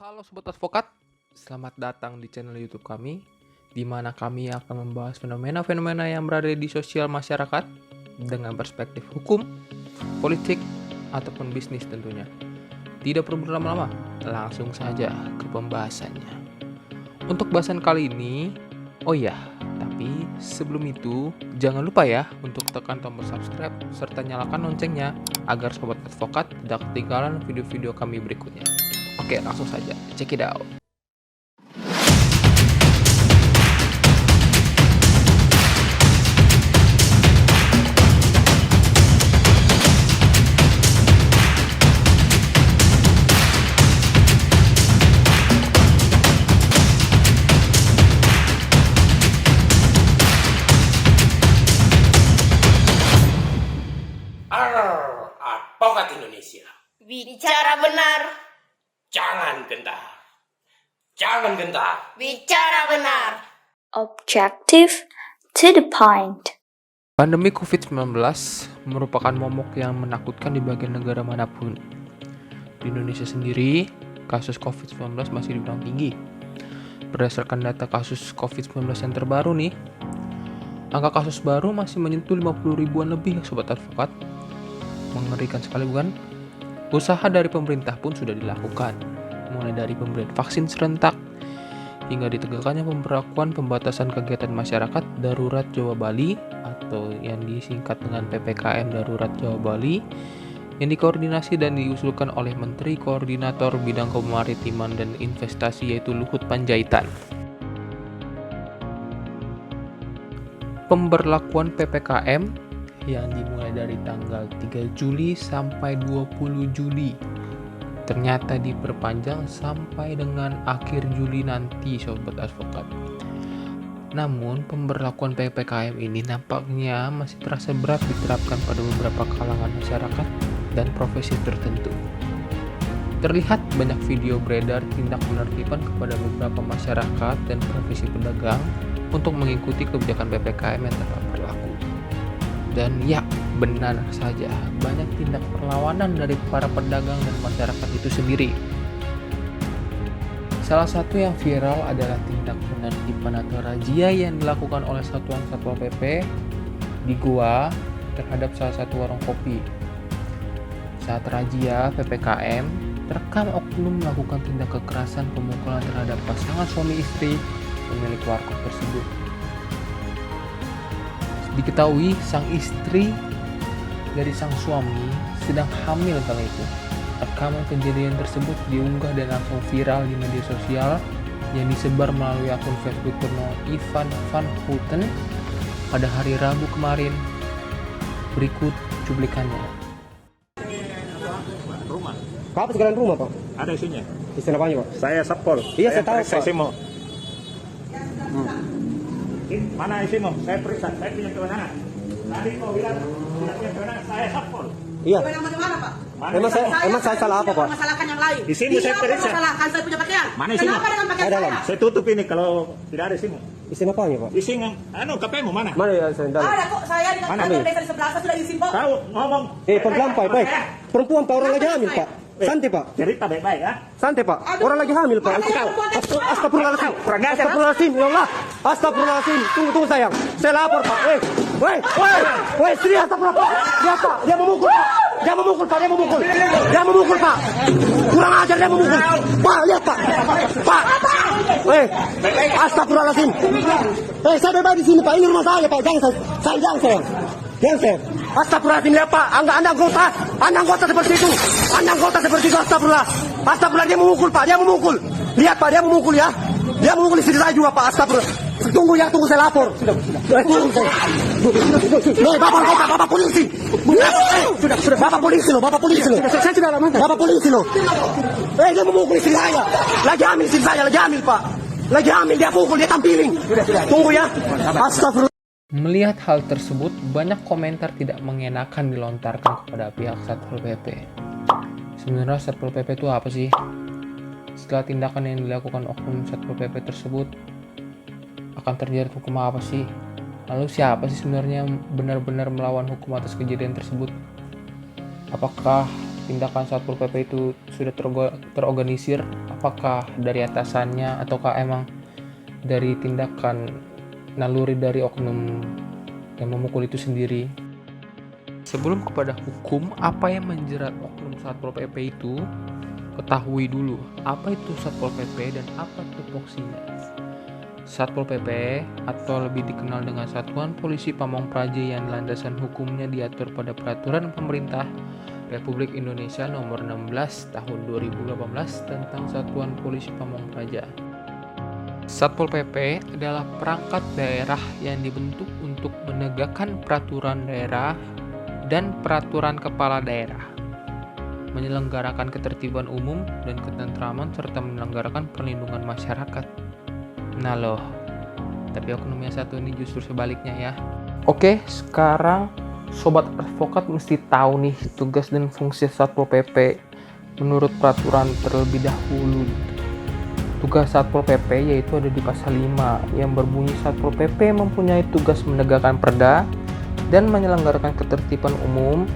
Halo Sobat Advokat, selamat datang di channel YouTube kami, di mana kami akan membahas fenomena-fenomena yang berada di sosial masyarakat dengan perspektif hukum, politik, ataupun bisnis tentunya. Tidak perlu berlama-lama, langsung saja ke pembahasannya. Untuk bahasan kali ini, tapi sebelum itu jangan lupa ya untuk tekan tombol subscribe serta nyalakan loncengnya agar Sobat Advokat tidak ketinggalan video-video kami berikutnya. Oke, langsung saja, check it out. Advokat Indonesia. Bicara benar. Jangan gentar. Jangan gentar. Bicara benar. Objective to the point. Pandemi COVID-19 merupakan momok yang menakutkan di bagian negara manapun. Di Indonesia sendiri, kasus COVID-19 masih dibilang tinggi. Berdasarkan data kasus COVID-19 yang terbaru nih, angka kasus baru masih menyentuh 50 ribuan lebih, Sobat Advokat. Mengerikan sekali bukan? Usaha dari pemerintah pun sudah dilakukan, mulai dari pemberian vaksin serentak, hingga ditegakkannya pemberlakuan pembatasan kegiatan masyarakat darurat Jawa Bali atau yang disingkat dengan PPKM darurat Jawa Bali, yang dikoordinasi dan diusulkan oleh Menteri Koordinator Bidang Kemaritiman dan Investasi yaitu Luhut Panjaitan. Pemberlakuan PPKM yang dimulai dari tanggal 3 Juli sampai 20 Juli ternyata diperpanjang sampai dengan akhir Juli nanti, Sobat Advokat. Namun pemberlakuan PPKM ini nampaknya masih terasa berat diterapkan pada beberapa kalangan masyarakat dan profesi tertentu. Terlihat banyak video beredar tindak penertiban kepada beberapa masyarakat dan profesi pedagang untuk mengikuti kebijakan PPKM yang telah berlaku. Dan ya, benar saja, banyak tindak perlawanan dari para pedagang dan masyarakat itu sendiri. Salah satu yang viral adalah tindak penertiban atau razia yang dilakukan oleh Satuan Satpol PP di Goa terhadap salah satu warung kopi. Saat razia PPKM, terekam oknum melakukan tindak kekerasan pemukulan terhadap pasangan suami istri pemilik warkop tersebut. Diketahui sang istri dari sang suami sedang hamil kala itu. Rekaman kejadian tersebut diunggah dan langsung viral di media sosial yang disebar melalui akun Facebook bernama Ivan Van Houten pada hari Rabu kemarin. Berikut cuplikannya. Rumah. Apa sekalian rumah, Pak? Ada isinya. Istilah apanya, Pak? Saya Satpol. Iya, saya tahu, Saya Pak. Simo. Mana isimu? Saya periksa. Saya punya kewenangan. Tadi kau bilang tidak punya kewenangan. Saya Satpol. Iya. Kewenangan bagaimana, Pak? Mana Emang saya salah apa, Pak? Masalahkan yang lain. Isimu saya periksa. Masalahkan saya punya pakaian. Mana isimu? Kenapa dengan pakaian Ada saya? dalam. Saya tutup ini kalau tidak ada isimu. Istilah apanya, Pak? Isi KP-mu mana? Mana ya saya tahu? Ada kok, saya dengan Mana? kantor desa di sebelah saya sudah izin, Pak. Kau ngomong. Pelan, Pak. Baik. Perempuan, Pak. Orang lagi hamil, Pak. Santai, Pak. Cerita baik-baik ya. Santai, Pak. Orang lagi hamil, Pak. Astagfirullahaladzim. Astagfirullahaladzim. Ya Allah. Astagfirullahaladzim. Tunggu sayang. Saya lapor, Pak. Woi, istri astagfirullah, Pak. Lihat, Pak. Dia memukul, Pak. Dia memukul, Pak. Dia memukul, Pak. Kurang ajar dia memukul. Pak, lihat, Pak. Pak. Astagfirullahaladzim. Saya bebas di sini, Pak. Ini rumah saya, Pak. Jangan saya. Astagfirullahaladzim, lihat, Pak. Anda anggota seperti itu. Astagfirullah. Astagfirullah, dia memukul, Pak. Lihat, Pak, dia memukul ya. Dia memukul istri saya juga, Pak. Astagfirullah. Tunggu saya lapor. Tunggu saya. Bapak polisi. Sudah, Bapak polisi loh. Saya sudah amankan. Bapak polisi loh. Dia memukul istri saya. Lagi hamil istri saya, Pak. Lagi hamil, dia pukul, dia tampilin. Tunggu ya. Astagfirullah. Melihat hal tersebut, banyak komentar tidak mengenakan dilontarkan kepada pihak Satpol PP. Sebenarnya Satpol PP itu apa sih? Setelah tindakan yang dilakukan oknum Satpol PP tersebut, akan terjerat hukum apa sih? Lalu siapa sih sebenarnya yang benar-benar melawan hukum atas kejadian tersebut? Apakah tindakan Satpol PP itu sudah terorganisir, apakah dari atasannya ataukah emang dari tindakan naluri dari oknum yang memukul itu sendiri. Sebelum kepada hukum, apa yang menjerat oknum Satpol PP itu, ketahui dulu apa itu Satpol PP dan apa tupoksinya. Satpol PP atau lebih dikenal dengan Satuan Polisi Pamong Praja yang landasan hukumnya diatur pada Peraturan Pemerintah Republik Indonesia Nomor 16 Tahun 2018 tentang Satuan Polisi Pamong Praja. Satpol PP adalah perangkat daerah yang dibentuk untuk menegakkan peraturan daerah dan peraturan kepala daerah, menyelenggarakan ketertiban umum dan ketentraman serta menyelenggarakan perlindungan masyarakat. Nah loh, tapi oknum yang satu ini justru sebaliknya ya. Oke, sekarang sobat advokat mesti tahu nih tugas dan fungsi Satpol PP menurut peraturan terlebih dahulu. Tugas Satpol PP yaitu ada di pasal 5 yang berbunyi Satpol PP mempunyai tugas menegakkan perda dan menyelenggarakan ketertiban umum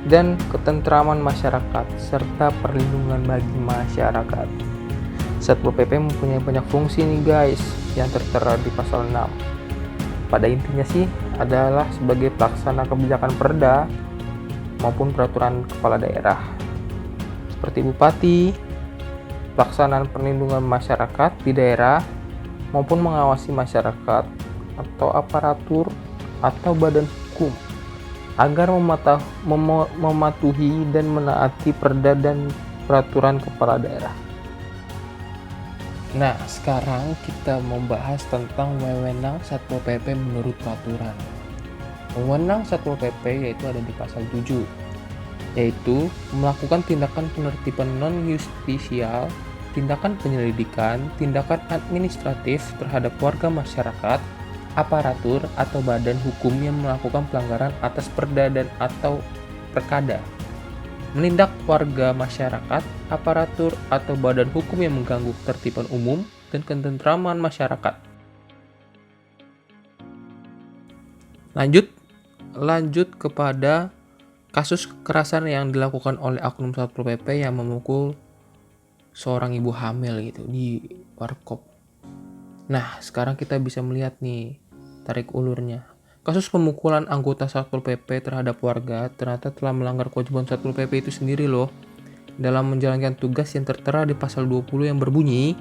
dan ketentraman masyarakat serta perlindungan bagi masyarakat. Satpol PP mempunyai banyak fungsi nih guys yang tertera di pasal 6. Pada intinya sih adalah sebagai pelaksana kebijakan perda maupun peraturan kepala daerah seperti bupati, pelaksanaan perlindungan masyarakat di daerah maupun mengawasi masyarakat atau aparatur atau badan hukum agar mematuhi dan menaati perda dan peraturan kepala daerah. Nah, sekarang kita membahas tentang wewenang Satpol PP menurut peraturan. Wewenang Satpol PP yaitu ada di pasal 7, yaitu melakukan tindakan penertiban non-justisial, tindakan penyelidikan, tindakan administratif terhadap warga masyarakat, aparatur atau badan hukum yang melakukan pelanggaran atas perda dan atau perkada, menindak warga masyarakat, aparatur atau badan hukum yang mengganggu ketertiban umum dan ketentraman masyarakat. Lanjut kepada kasus kekerasan yang dilakukan oleh oknum Satpol PP yang memukul seorang ibu hamil gitu di warkop. Nah, sekarang kita bisa melihat nih tarik ulurnya. Kasus pemukulan anggota Satpol PP terhadap warga ternyata telah melanggar kewajiban Satpol PP itu sendiri loh dalam menjalankan tugas yang tertera di pasal 20 yang berbunyi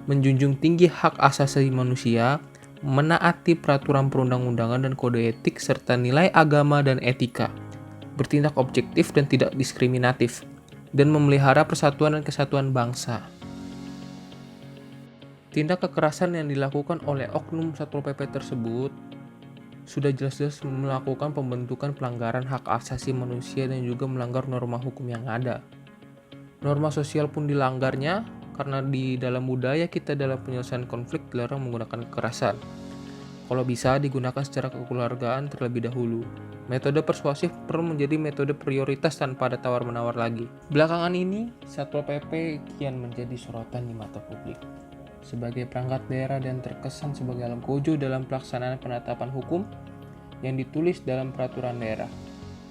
menjunjung tinggi hak asasi manusia, menaati peraturan perundang-undangan dan kode etik serta nilai agama dan etika, bertindak objektif dan tidak diskriminatif, dan memelihara persatuan dan kesatuan bangsa. Tindak kekerasan yang dilakukan oleh oknum Satpol PP tersebut sudah jelas-jelas melakukan pembentukan pelanggaran hak asasi manusia dan juga melanggar norma hukum yang ada. Norma sosial pun dilanggarnya karena di dalam budaya kita dalam penyelesaian konflik dilarang menggunakan kekerasan. Kalau bisa digunakan secara kekeluargaan terlebih dahulu. Metode persuasif perlu menjadi metode prioritas tanpa ada tawar-menawar lagi. Belakangan ini, Satpol PP kian menjadi sorotan di mata publik. Sebagai perangkat daerah dan terkesan sebagai alam gojo dalam pelaksanaan penetapan hukum yang ditulis dalam peraturan daerah.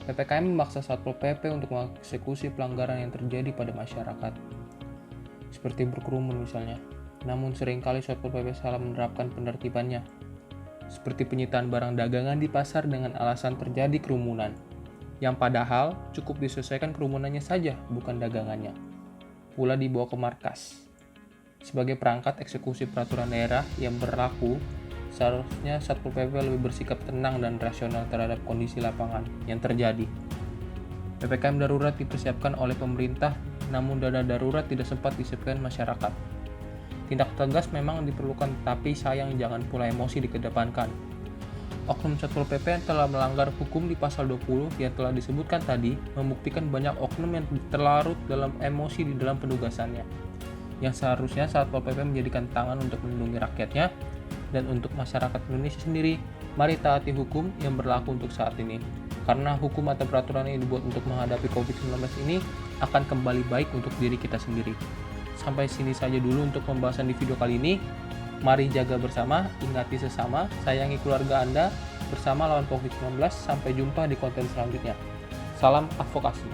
PPKM memaksa Satpol PP untuk mengeksekusi pelanggaran yang terjadi pada masyarakat, seperti berkerumun misalnya. Namun seringkali Satpol PP salah menerapkan penertibannya, seperti penyitaan barang dagangan di pasar dengan alasan terjadi kerumunan, yang padahal cukup diselesaikan kerumunannya saja, bukan dagangannya. Pula dibawa ke markas. Sebagai perangkat eksekusi peraturan daerah yang berlaku, seharusnya Satpol PP lebih bersikap tenang dan rasional terhadap kondisi lapangan yang terjadi. PPKM darurat dipersiapkan oleh pemerintah, namun dana darurat tidak sempat disiapkan masyarakat. Tindak tegas memang diperlukan, tapi sayang jangan pula emosi dikedepankan. Oknum Satpol PP yang telah melanggar hukum di pasal 20 yang telah disebutkan tadi membuktikan banyak oknum yang terlarut dalam emosi di dalam penugasannya, yang seharusnya Satpol PP menjadikan tangan untuk melindungi rakyatnya dan untuk masyarakat Indonesia sendiri. Mari taati hukum yang berlaku untuk saat ini, karena hukum atau peraturan yang dibuat untuk menghadapi COVID-19 ini akan kembali baik untuk diri kita sendiri. Sampai sini saja dulu untuk pembahasan di video kali ini. Mari jaga bersama, ingati sesama, sayangi keluarga Anda bersama lawan COVID-19. Sampai jumpa di konten selanjutnya. Salam advokasi.